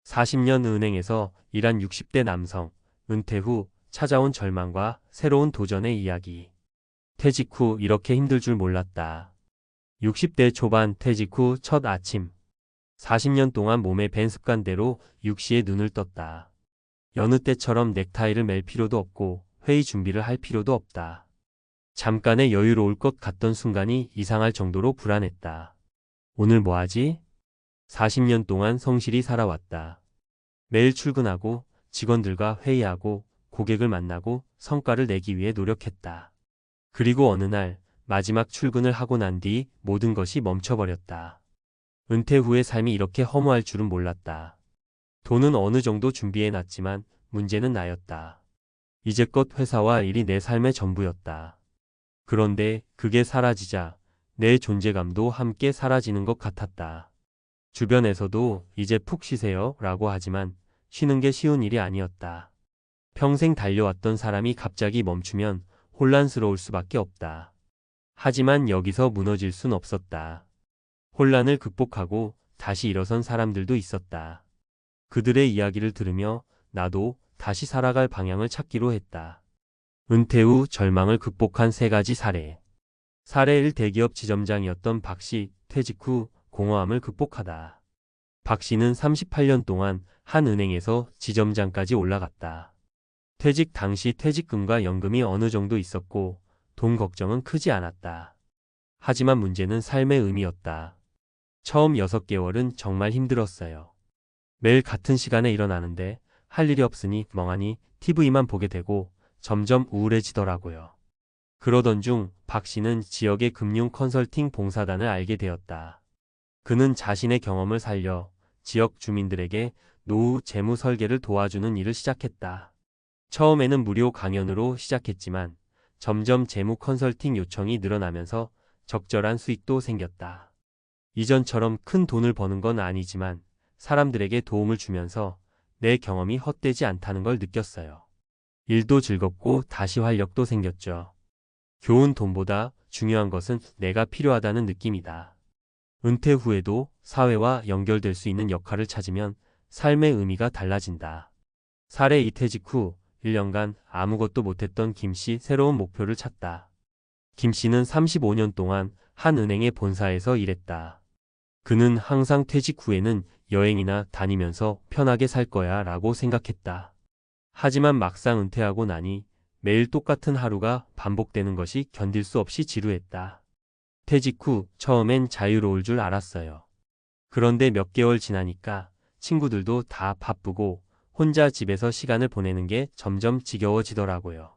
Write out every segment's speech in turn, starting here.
40년 은행에서 일한 60대 남성, 은퇴 후 찾아온 절망과 새로운 도전의 이야기. 퇴직 후 이렇게 힘들 줄 몰랐다. 60대 초반 퇴직 후 첫 아침. 40년 동안 몸에 밴 습관대로 6시에 눈을 떴다. 여느 때처럼 넥타이를 맬 필요도 없고 회의 준비를 할 필요도 없다. 잠깐의 여유로울 것 같던 순간이 이상할 정도로 불안했다. 오늘 뭐 하지? 40년 동안 성실히 살아왔다. 매일 출근하고 직원들과 회의하고 고객을 만나고 성과를 내기 위해 노력했다. 그리고 어느 날 마지막 출근을 하고 난 뒤 모든 것이 멈춰버렸다. 은퇴 후의 삶이 이렇게 허무할 줄은 몰랐다. 돈은 어느 정도 준비해놨지만 문제는 나였다. 이제껏 회사와 일이 내 삶의 전부였다. 그런데 그게 사라지자 내 존재감도 함께 사라지는 것 같았다. 주변에서도 이제 푹 쉬세요 라고 하지만 쉬는 게 쉬운 일이 아니었다. 평생 달려왔던 사람이 갑자기 멈추면 혼란스러울 수밖에 없다. 하지만 여기서 무너질 순 없었다. 혼란을 극복하고 다시 일어선 사람들도 있었다. 그들의 이야기를 들으며 나도 다시 살아갈 방향을 찾기로 했다. 은퇴 후 절망을 극복한 3가지 사례. 사례 1. 대기업 지점장이었던 박 씨, 퇴직 후 공허함을 극복하다. 박 씨는 38년 동안 한 은행에서 지점장까지 올라갔다. 퇴직 당시 퇴직금과 연금이 어느 정도 있었고 돈 걱정은 크지 않았다. 하지만 문제는 삶의 의미였다. 처음 6개월은 정말 힘들었어요. 매일 같은 시간에 일어나는데 할 일이 없으니 멍하니 TV만 보게 되고 점점 우울해지더라고요. 그러던 중 박 씨는 지역의 금융 컨설팅 봉사단을 알게 되었다. 그는 자신의 경험을 살려 지역 주민들에게 노후 재무 설계를 도와주는 일을 시작했다. 처음에는 무료 강연으로 시작했지만 점점 재무 컨설팅 요청이 늘어나면서 적절한 수익도 생겼다. 이전처럼 큰 돈을 버는 건 아니지만 사람들에게 도움을 주면서 내 경험이 헛되지 않다는 걸 느꼈어요. 일도 즐겁고 다시 활력도 생겼죠. 교훈 돈보다 중요한 것은 내가 필요하다는 느낌이다. 은퇴 후에도 사회와 연결될 수 있는 역할을 찾으면 삶의 의미가 달라진다. 사례 2. 퇴직 후 1년간 아무것도 못했던 김 씨 새로운 목표를 찾다. 김 씨는 35년 동안 한 은행의 본사에서 일했다. 그는 항상 퇴직 후에는 여행이나 다니면서 편하게 살 거야 라고 생각했다. 하지만 막상 은퇴하고 나니 매일 똑같은 하루가 반복되는 것이 견딜 수 없이 지루했다. 퇴직 후 처음엔 자유로울 줄 알았어요. 그런데 몇 개월 지나니까 친구들도 다 바쁘고 혼자 집에서 시간을 보내는 게 점점 지겨워지더라고요.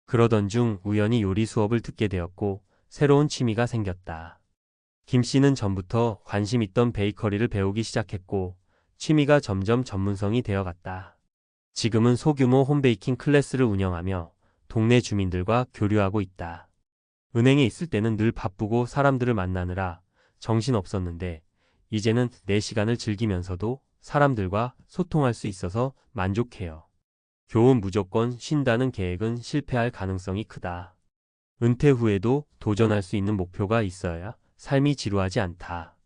그러던 중 우연히 요리 수업을 듣게 되었고 새로운 취미가 생겼다. 김 씨는 전부터 관심 있던 베이커리를 배우기 시작했고 취미가 점점 전문성이 되어갔다. 지금은 소규모 홈베이킹 클래스를 운영하며 동네 주민들과 교류하고 있다. 은행에 있을 때는 늘 바쁘고 사람들을 만나느라 정신없었는데 이제는 내 시간을 즐기면서도 사람들과 소통할 수 있어서 만족해요. 교훈 무조건 쉰다는 계획은 실패할 가능성이 크다. 은퇴 후에도 도전할 수 있는 목표가 있어야 삶이 지루하지 않다.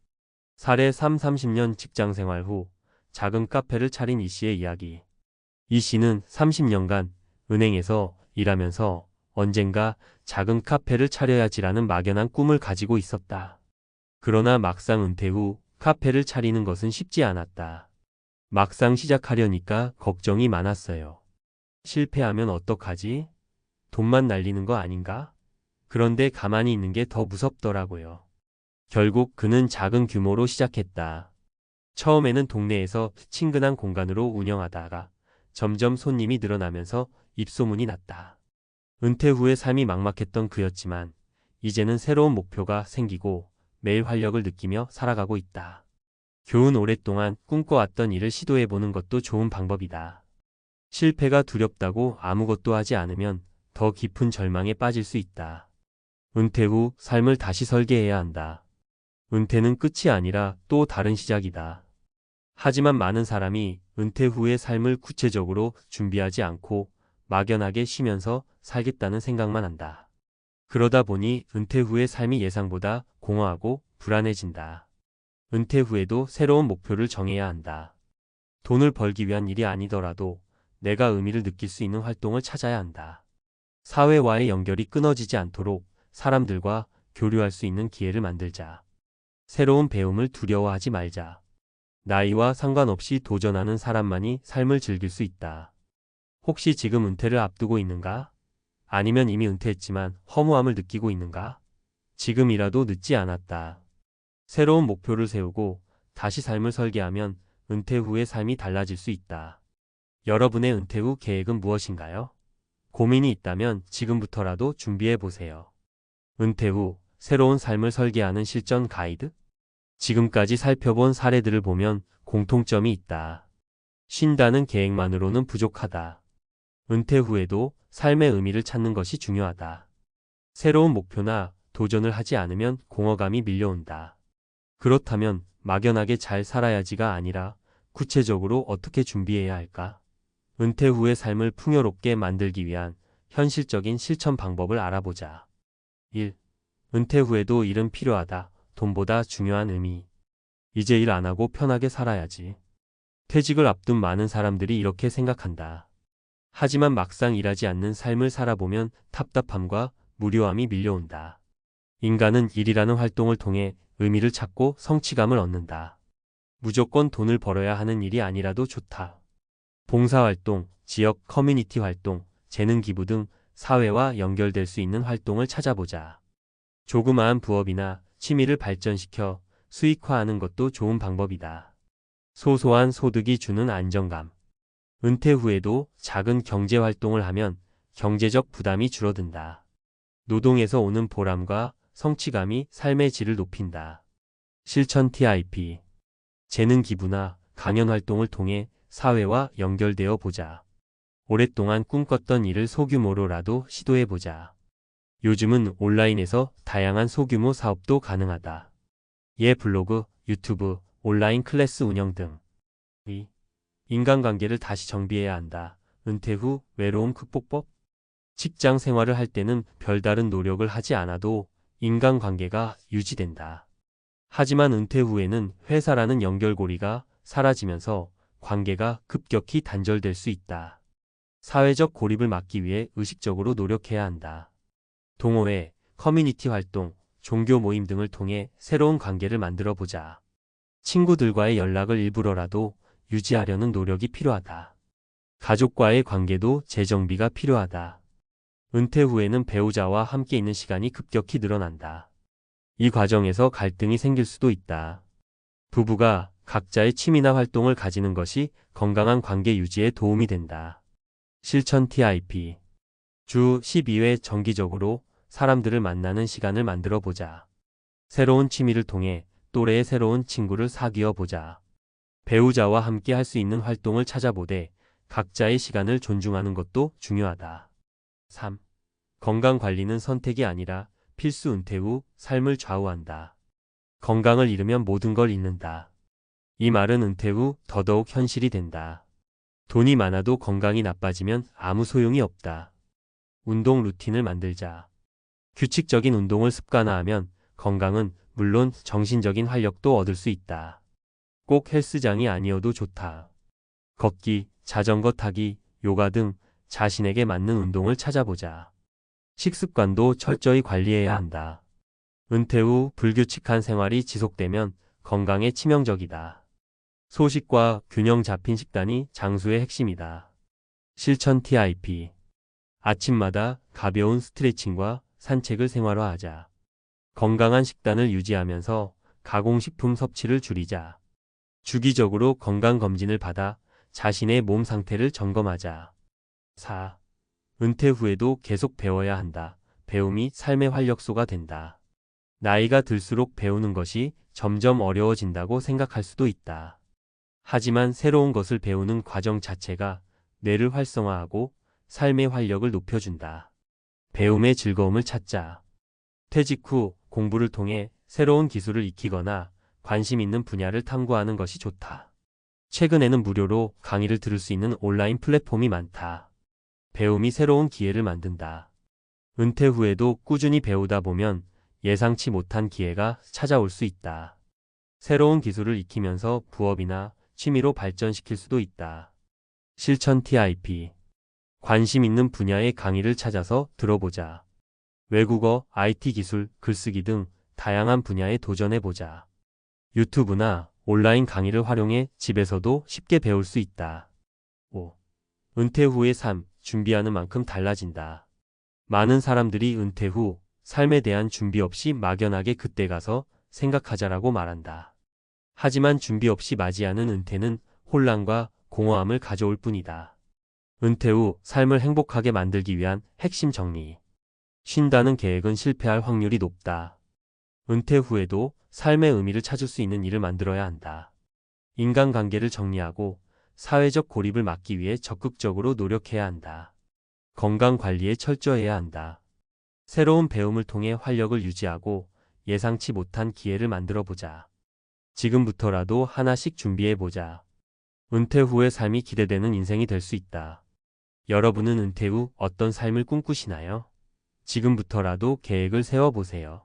사례 3. 30년 직장생활 후 작은 카페를 차린 이 씨의 이야기. 이 씨는 30년간 은행에서 일하면서 언젠가 작은 카페를 차려야지라는 막연한 꿈을 가지고 있었다. 그러나 막상 은퇴 후 카페를 차리는 것은 쉽지 않았다. 막상 시작하려니까 걱정이 많았어요. 실패하면 어떡하지? 돈만 날리는 거 아닌가? 그런데 가만히 있는 게 더 무섭더라고요. 결국 그는 작은 규모로 시작했다. 처음에는 동네에서 친근한 공간으로 운영하다가 점점 손님이 늘어나면서 입소문이 났다. 은퇴 후의 삶이 막막했던 그였지만 이제는 새로운 목표가 생기고 매일 활력을 느끼며 살아가고 있다. 교훈 오랫동안 꿈꿔왔던 일을 시도해보는 것도 좋은 방법이다. 실패가 두렵다고 아무것도 하지 않으면 더 깊은 절망에 빠질 수 있다. 은퇴 후 삶을 다시 설계해야 한다. 은퇴는 끝이 아니라 또 다른 시작이다. 하지만 많은 사람이 은퇴 후의 삶을 구체적으로 준비하지 않고 막연하게 쉬면서 살겠다는 생각만 한다. 그러다 보니 은퇴 후의 삶이 예상보다 공허하고 불안해진다. 은퇴 후에도 새로운 목표를 정해야 한다. 돈을 벌기 위한 일이 아니더라도 내가 의미를 느낄 수 있는 활동을 찾아야 한다. 사회와의 연결이 끊어지지 않도록 사람들과 교류할 수 있는 기회를 만들자. 새로운 배움을 두려워하지 말자. 나이와 상관없이 도전하는 사람만이 삶을 즐길 수 있다. 혹시 지금 은퇴를 앞두고 있는가? 아니면 이미 은퇴했지만 허무함을 느끼고 있는가? 지금이라도 늦지 않았다. 새로운 목표를 세우고 다시 삶을 설계하면 은퇴 후의 삶이 달라질 수 있다. 여러분의 은퇴 후 계획은 무엇인가요? 고민이 있다면 지금부터라도 준비해 보세요. 은퇴 후 새로운 삶을 설계하는 실전 가이드? 지금까지 살펴본 사례들을 보면 공통점이 있다. 쉰다는 계획만으로는 부족하다. 은퇴 후에도 삶의 의미를 찾는 것이 중요하다. 새로운 목표나 도전을 하지 않으면 공허감이 밀려온다. 그렇다면 막연하게 잘 살아야지가 아니라 구체적으로 어떻게 준비해야 할까? 은퇴 후의 삶을 풍요롭게 만들기 위한 현실적인 실천 방법을 알아보자. 1. 은퇴 후에도 일은 필요하다. 돈보다 중요한 의미. 이제 일 안 하고 편하게 살아야지. 퇴직을 앞둔 많은 사람들이 이렇게 생각한다. 하지만 막상 일하지 않는 삶을 살아보면 답답함과 무료함이 밀려온다. 인간은 일이라는 활동을 통해 의미를 찾고 성취감을 얻는다. 무조건 돈을 벌어야 하는 일이 아니라도 좋다. 봉사활동, 지역 커뮤니티 활동, 재능 기부 등 사회와 연결될 수 있는 활동을 찾아보자. 조그마한 부업이나 취미를 발전시켜 수익화하는 것도 좋은 방법이다. 소소한 소득이 주는 안정감. 은퇴 후에도 작은 경제 활동을 하면 경제적 부담이 줄어든다. 노동에서 오는 보람과 성취감이 삶의 질을 높인다. 실천 TIP. 재능 기부나 강연 활동을 통해 사회와 연결되어 보자. 오랫동안 꿈꿨던 일을 소규모로라도 시도해 보자. 요즘은 온라인에서 다양한 소규모 사업도 가능하다. 블로그, 유튜브, 온라인 클래스 운영 등. 2. 인간관계를 다시 정비해야 한다. 은퇴 후 외로움 극복법? 직장 생활을 할 때는 별다른 노력을 하지 않아도 인간관계가 유지된다. 하지만 은퇴 후에는 회사라는 연결고리가 사라지면서 관계가 급격히 단절될 수 있다. 사회적 고립을 막기 위해 의식적으로 노력해야 한다. 동호회, 커뮤니티 활동, 종교 모임 등을 통해 새로운 관계를 만들어 보자. 친구들과의 연락을 일부러라도 유지하려는 노력이 필요하다. 가족과의 관계도 재정비가 필요하다. 은퇴 후에는 배우자와 함께 있는 시간이 급격히 늘어난다. 이 과정에서 갈등이 생길 수도 있다. 부부가 각자의 취미나 활동을 가지는 것이 건강한 관계 유지에 도움이 된다. 실천 TIP. 주 12회 정기적으로 사람들을 만나는 시간을 만들어 보자. 새로운 취미를 통해 또래의 새로운 친구를 사귀어 보자. 배우자와 함께 할 수 있는 활동을 찾아보되 각자의 시간을 존중하는 것도 중요하다. 3. 건강관리는 선택이 아니라 필수. 은퇴 후 삶을 좌우한다. 건강을 잃으면 모든 걸 잃는다. 이 말은 은퇴 후 더더욱 현실이 된다. 돈이 많아도 건강이 나빠지면 아무 소용이 없다. 운동 루틴을 만들자. 규칙적인 운동을 습관화하면 건강은 물론 정신적인 활력도 얻을 수 있다. 꼭 헬스장이 아니어도 좋다. 걷기, 자전거 타기, 요가 등 자신에게 맞는 운동을 찾아보자. 식습관도 철저히 관리해야 한다. 은퇴 후 불규칙한 생활이 지속되면 건강에 치명적이다. 소식과 균형 잡힌 식단이 장수의 핵심이다. 실천 TIP. 아침마다 가벼운 스트레칭과 산책을 생활화하자. 건강한 식단을 유지하면서 가공식품 섭취를 줄이자. 주기적으로 건강검진을 받아 자신의 몸 상태를 점검하자. 4. 은퇴 후에도 계속 배워야 한다. 배움이 삶의 활력소가 된다. 나이가 들수록 배우는 것이 점점 어려워진다고 생각할 수도 있다. 하지만 새로운 것을 배우는 과정 자체가 뇌를 활성화하고 삶의 활력을 높여준다. 배움의 즐거움을 찾자. 퇴직 후 공부를 통해 새로운 기술을 익히거나 관심 있는 분야를 탐구하는 것이 좋다. 최근에는 무료로 강의를 들을 수 있는 온라인 플랫폼이 많다. 배움이 새로운 기회를 만든다. 은퇴 후에도 꾸준히 배우다 보면 예상치 못한 기회가 찾아올 수 있다. 새로운 기술을 익히면서 부업이나 취미로 발전시킬 수도 있다. 실천 TIP. 관심 있는 분야의 강의를 찾아서 들어보자. 외국어, IT 기술, 글쓰기 등 다양한 분야에 도전해보자. 유튜브나 온라인 강의를 활용해 집에서도 쉽게 배울 수 있다. 5. 은퇴 후의 삶, 준비하는 만큼 달라진다. 많은 사람들이 은퇴 후 삶에 대한 준비 없이 막연하게 그때 가서 생각하자라고 말한다. 하지만 준비 없이 맞이하는 은퇴는 혼란과 공허함을 가져올 뿐이다. 은퇴 후 삶을 행복하게 만들기 위한 핵심 정리. 쉰다는 계획은 실패할 확률이 높다. 은퇴 후에도 삶의 의미를 찾을 수 있는 일을 만들어야 한다. 인간관계를 정리하고 사회적 고립을 막기 위해 적극적으로 노력해야 한다. 건강 관리에 철저해야 한다. 새로운 배움을 통해 활력을 유지하고 예상치 못한 기회를 만들어 보자. 지금부터라도 하나씩 준비해 보자. 은퇴 후의 삶이 기대되는 인생이 될 수 있다. 여러분은 은퇴 후 어떤 삶을 꿈꾸시나요? 지금부터라도 계획을 세워보세요.